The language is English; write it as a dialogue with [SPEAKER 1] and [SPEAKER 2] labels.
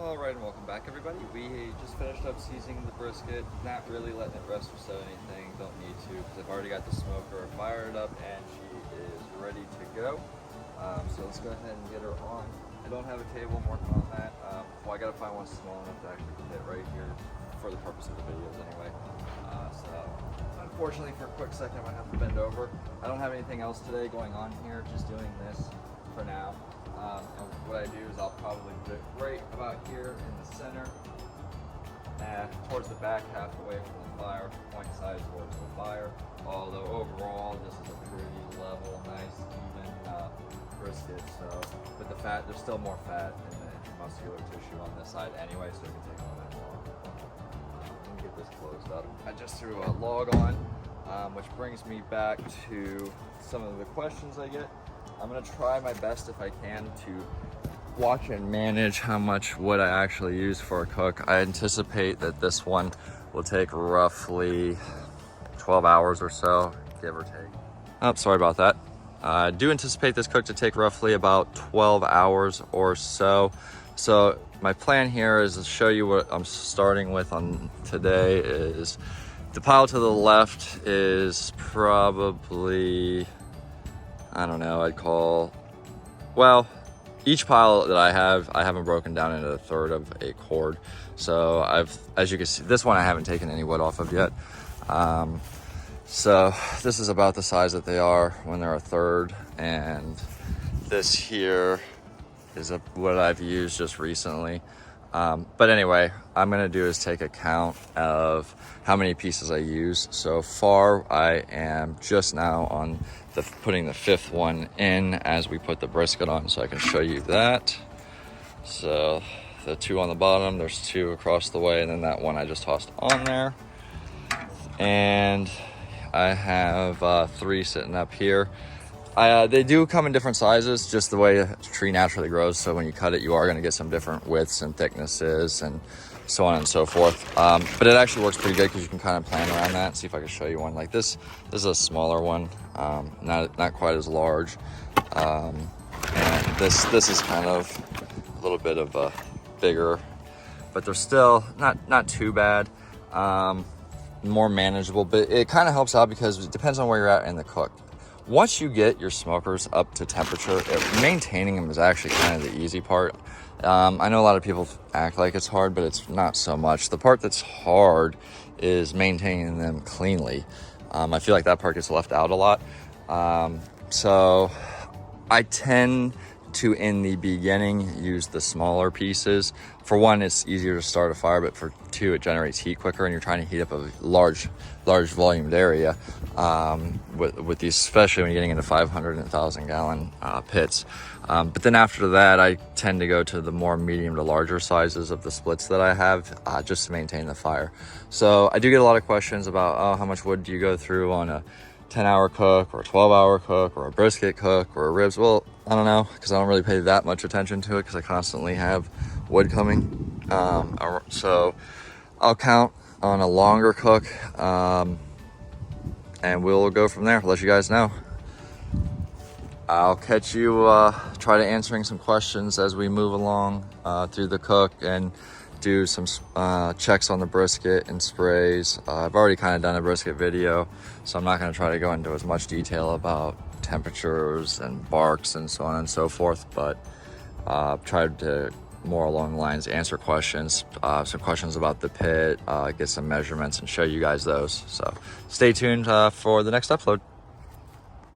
[SPEAKER 1] Alright, and welcome back everybody. We just finished up seasoning the brisket, not really letting it rest or set anything, don't need to, because I've already got the smoker fired up and she is ready to go. So let's go ahead and get her on. I don't have a table, I'm working on that. Well, I gotta find one small enough to actually fit right here for the purpose of the videos anyway. So unfortunately for a quick second I might have to bend over. I don't have anything else today going on here, just doing this for now. And what I do is I'll probably put it right about here in the center, towards the back, half away from the fire, point side towards the fire. Although overall this is a pretty level, nice, even brisket. So, but the fat, there's still more fat in the muscular tissue on this side anyway, so it can take a little bit more. Let me get this closed up. I just threw a log on, which brings me back to some of the questions I get. I'm gonna try my best if I can to watch and manage how much wood I actually use for a cook. I anticipate that this one will take roughly 12 hours or so, give or take. Oh, sorry about that. I do anticipate this cook to take roughly about 12 hours or so. So my plan here is to show you what I'm starting with on today. Is the pile to the left is probably, I don't know, I'd call, well, each pile that I haven't broken down into a third of a cord. So as you can see, this one I haven't taken any wood off of yet. So this is about the size that they are when they're a third. And this here is what I've used just recently. But anyway, I'm gonna do is take account of how many pieces I use. So far, I am just now on putting the fifth one in as we put the brisket on, so I can show you that. So the two on the bottom, there's two across the way, and then that one I just tossed on there. And I have 3 sitting up here. They do come in different sizes, just the way a tree naturally grows. So when you cut it, you are going to get some different widths and thicknesses and so on and so forth. But it actually works pretty good because you can kind of plan around that. See if I can show you one like this. This is a smaller one, not quite as large. And this is kind of a little bit of a bigger, but they're still not too bad. More manageable, but it kind of helps out because it depends on where you're at in the cook. Once you get your smokers up to temperature, maintaining them is actually kind of the easy part. I know a lot of people act like it's hard, but it's not so much. The part that's hard is maintaining them cleanly. I feel like that part gets left out a lot. So I tend to, in the beginning, use the smaller pieces. For one, it's easier to start a fire, but for two, it generates heat quicker, and you're trying to heat up a large volumed area with these, especially when you're getting into 500 and 1,000 gallon pits. But then after that, I tend to go to the more medium to larger sizes of the splits that I have, just to maintain the fire. So I do get a lot of questions about, oh, how much wood do you go through on a 10-hour cook or a 12-hour cook or a brisket cook or a ribs? Well, I don't know, because I don't really pay that much attention to it because I constantly have wood coming. So I'll count on a longer cook, and we'll go from there. I'll let you guys know. I'll catch you try to answering some questions as we move along through the cook and do some checks on the brisket and sprays. I've already kind of done a brisket video, so I'm not going to try to go into as much detail about temperatures and barks and so on and so forth, but I've tried to more along the lines answer questions, some questions about the pit, get some measurements and show you guys those. So stay tuned for the next upload.